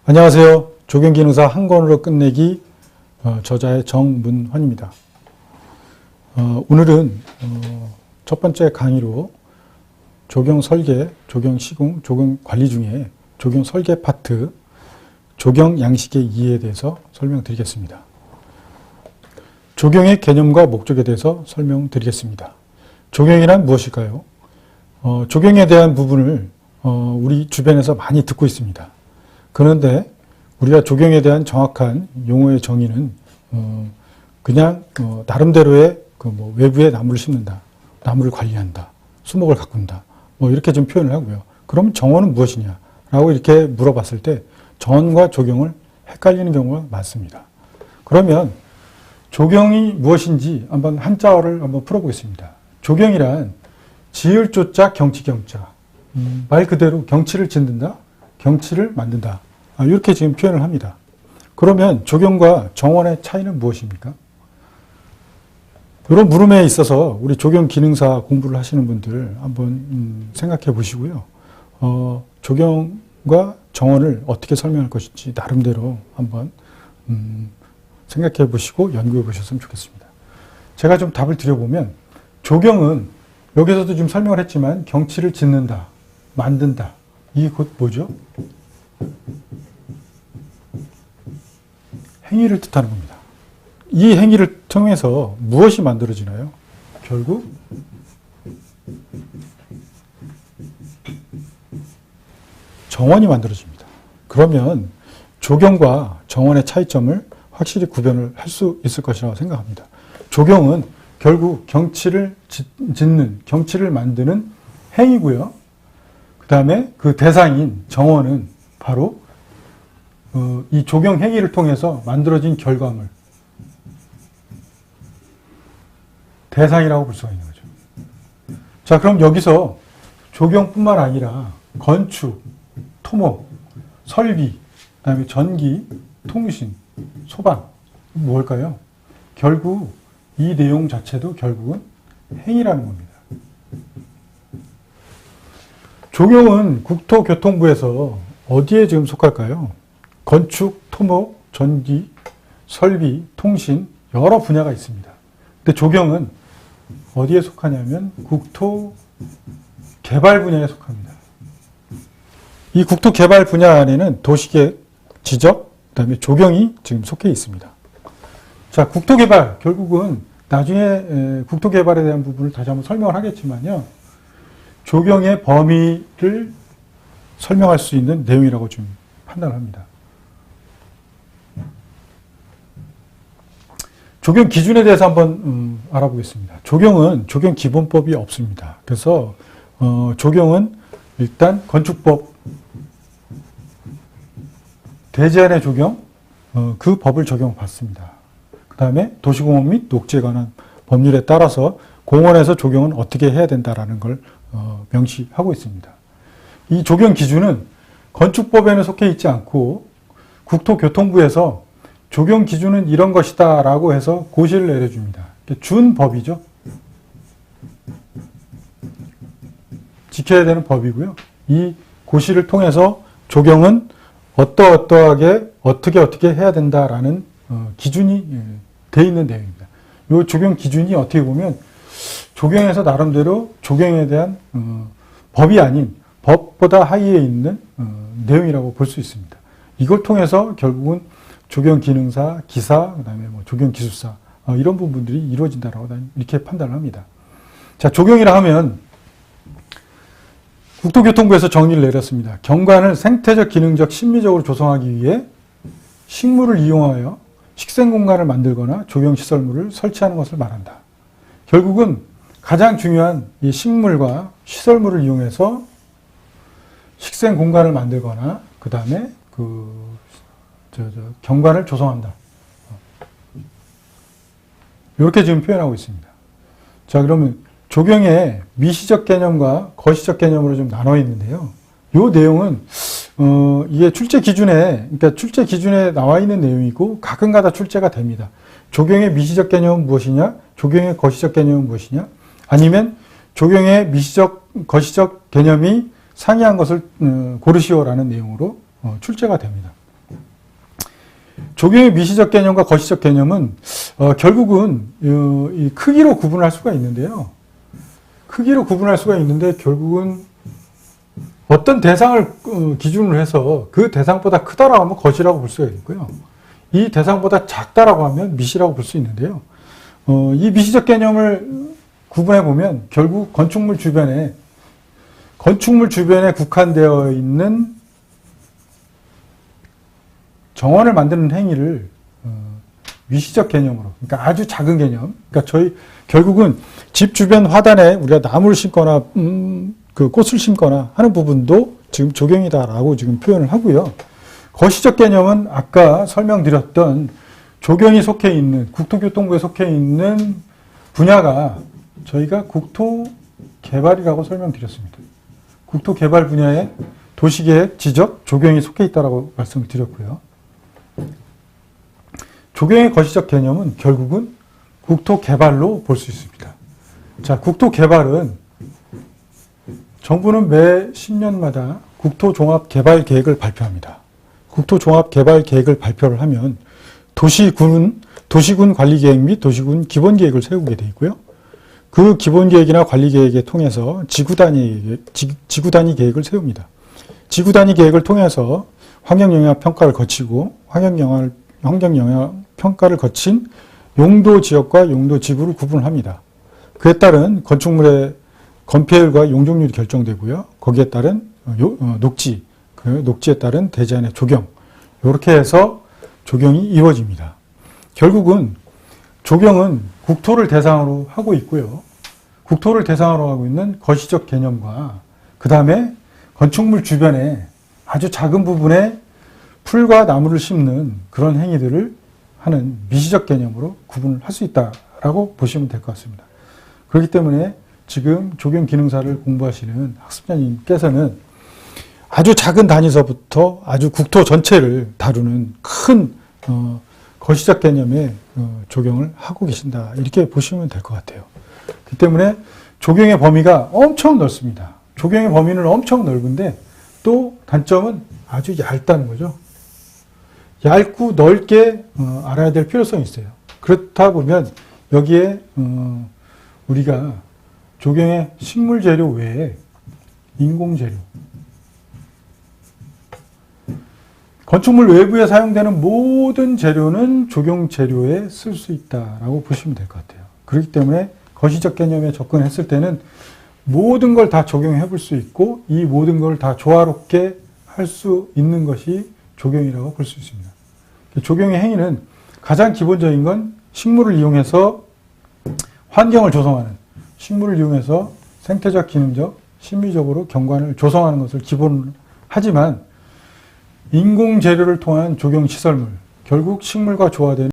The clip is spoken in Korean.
안녕하세요. 조경기능사 한 권으로 끝내기 저자의 정문환입니다. 오늘은 첫 번째 강의로 조경 설계, 조경 시공, 조경 관리 중에 조경 설계 파트, 조경 양식의 이해에 대해서 설명드리겠습니다. 조경의 개념과 목적에 대해서 설명드리겠습니다. 조경이란 무엇일까요? 조경에 대한 부분을 우리 주변에서 많이 듣고 있습니다. 그런데 우리가 조경에 대한 정확한 용어의 정의는 그냥 나름대로의 외부에 나무를 심는다, 나무를 관리한다, 수목을 가꾼다, 이렇게 좀 표현을 하고요. 그럼 정원은 무엇이냐라고 이렇게 물어봤을 때 정원과 조경을 헷갈리는 경우가 많습니다. 그러면 조경이 무엇인지 한번 한자어를 한번 풀어보겠습니다. 조경이란 지을 조자 경치 경자, 말 그대로 경치를 짓는다, 경치를 만든다. 이렇게 지금 표현을 합니다. 그러면 조경과 정원의 차이는 무엇입니까? 이런 물음에 있어서 우리 조경 기능사 공부를 하시는 분들 한번 생각해 보시고요. 조경과 정원을 어떻게 설명할 것인지 나름대로 한번 생각해 보시고 연구해 보셨으면 좋겠습니다. 제가 좀 답을 드려보면 조경은 여기서도 지금 설명을 했지만 경치를 짓는다, 만든다. 이게 곧 뭐죠? 행위를 뜻하는 겁니다. 이 행위를 통해서 무엇이 만들어지나요? 결국 정원이 만들어집니다. 그러면 조경과 정원의 차이점을 확실히 구별을 할 수 있을 것이라고 생각합니다. 조경은 결국 경치를 짓는, 경치를 만드는 행위고요. 그 다음에 그 대상인 정원은 바로 이 조경 행위를 통해서 만들어진 결과물, 대상이라고 볼 수가 있는 거죠. 자, 그럼 여기서 조경뿐만 아니라 건축, 토목, 설비, 그 다음에 전기, 통신, 소방, 뭘까요? 결국 이 내용 자체도 결국은 행위라는 겁니다. 조경은 국토교통부에서 어디에 지금 속할까요? 건축, 토목, 전기, 설비, 통신 여러 분야가 있습니다. 근데 조경은 어디에 속하냐면 국토개발 분야에 속합니다. 이 국토개발 분야 안에는 도시계획, 지적, 그다음에 조경이 지금 속해 있습니다. 자, 국토개발 결국은 나중에 국토개발에 대한 부분을 다시 한번 설명을 하겠지만요. 조경의 범위를 설명할 수 있는 내용이라고 좀 판단합니다. 조경 기준에 대해서 한번 알아보겠습니다. 조경은 조경 기본법이 없습니다. 그래서 조경은 일단 건축법, 대제한의 조경, 그 법을 적용받습니다. 그 다음에 도시공원 및 녹지에 관한 법률에 따라서 공원에서 조경은 어떻게 해야 된다라는 걸 명시하고 있습니다. 이 조경 기준은 건축법에는 속해 있지 않고 국토교통부에서 조경 기준은 이런 것이다 라고 해서 고시를 내려줍니다. 준법이죠. 지켜야 되는 법이고요. 이 고시를 통해서 조경은 어떠하게 어떻게 해야 된다라는 기준이 되어 있는 내용입니다. 이 조경 기준이 어떻게 보면 조경에서 나름대로 조경에 대한 법이 아닌 법보다 하위에 있는 내용이라고 볼 수 있습니다. 이걸 통해서 결국은 조경 기능사, 기사, 그다음에 조경 기술사 이런 부분들이 이루어진다라고 이렇게 판단을 합니다. 자, 조경이라 하면 국토교통부에서 정의를 내렸습니다. 경관을 생태적, 기능적, 심미적으로 조성하기 위해 식물을 이용하여 식생 공간을 만들거나 조경 시설물을 설치하는 것을 말한다. 결국은 가장 중요한 이 식물과 시설물을 이용해서 식생 공간을 만들거나 그 다음에 경관을 조성한다. 이렇게 지금 표현하고 있습니다. 자, 그러면 조경의 미시적 개념과 거시적 개념으로 좀 나눠 있는데요. 이 내용은 이게 출제 기준에 나와 있는 내용이고 가끔가다 출제가 됩니다. 조경의 미시적 개념은 무엇이냐? 조경의 거시적 개념은 무엇이냐? 아니면 조경의 미시적, 거시적 개념이 상이한 것을 고르시오라는 내용으로 출제가 됩니다. 조경의 미시적 개념과 거시적 개념은 결국은 이 크기로 구분할 수가 있는데요. 크기로 구분할 수가 있는데 결국은 어떤 대상을 기준으로 해서 그 대상보다 크다라고 하면 거시라고 볼 수가 있고요. 이 대상보다 작다라고 하면 미시라고 볼 수 있는데요. 이 미시적 개념을 구분해 보면 결국 건축물 주변에 국한되어 있는 정원을 만드는 행위를 미시적 개념으로, 그러니까 아주 작은 개념. 그러니까 결국은 집 주변 화단에 우리가 나무를 심거나 그 꽃을 심거나 하는 부분도 지금 조경이다라고 지금 표현을 하고요. 거시적 개념은 아까 설명드렸던 조경이 속해 있는, 국토교통부에 속해 있는 분야가 저희가 국토개발이라고 설명드렸습니다. 국토개발 분야에 도시계획, 지적, 조경이 속해 있다라고 말씀을 드렸고요. 조경의 거시적 개념은 결국은 국토개발로 볼 수 있습니다. 자, 국토개발은 정부는 매 10년마다 국토종합개발계획을 발표합니다. 국토종합개발계획을 발표를 하면 도시군 관리계획 및 도시군 기본계획을 세우게 되어 있고요. 그 기본계획이나 관리계획에 통해서 지구단위 계획을 세웁니다. 지구단위 계획을 통해서 환경영향 평가를 거치고 환경영향 평가를 거친 용도 지역과 용도 지구를 구분합니다. 그에 따른 건축물의 건폐율과 용적률이 결정되고요. 거기에 따른 녹지, 그 녹지에 따른 대지안의 조경, 이렇게 해서 조경이 이루어집니다. 결국은 조경은 국토를 대상으로 하고 있고요. 국토를 대상으로 하고 있는 거시적 개념과 그 다음에 건축물 주변에 아주 작은 부분에 풀과 나무를 심는 그런 행위들을 하는 미시적 개념으로 구분을 할 수 있다라고 보시면 될 것 같습니다. 그렇기 때문에 지금 조경 기능사를 공부하시는 학습자님께서는 아주 작은 단위서부터 아주 국토 전체를 다루는 큰 거시적 개념의 조경을 하고 계신다, 이렇게 보시면 될 것 같아요. 그렇기 때문에 조경의 범위가 엄청 넓습니다. 조경의 범위는 엄청 넓은데 또 단점은 아주 얇다는 거죠. 얇고 넓게 알아야 될 필요성이 있어요. 그렇다 보면 여기에 우리가 조경의 식물 재료 외에 인공 재료, 건축물 외부에 사용되는 모든 재료는 조경 재료에 쓸 수 있다라고 보시면 될 것 같아요. 그렇기 때문에 거시적 개념에 접근했을 때는 모든 걸 다 적용해 볼 수 있고 이 모든 걸 다 조화롭게 할 수 있는 것이 조경이라고 볼 수 있습니다. 조경의 행위는 가장 기본적인 건 식물을 이용해서 환경을 조성하는, 식물을 이용해서 생태적, 기능적, 심미적으로 경관을 조성하는 것을 기본으로 하지만 인공 재료를 통한 조경 시설물, 결국 식물과 조화되는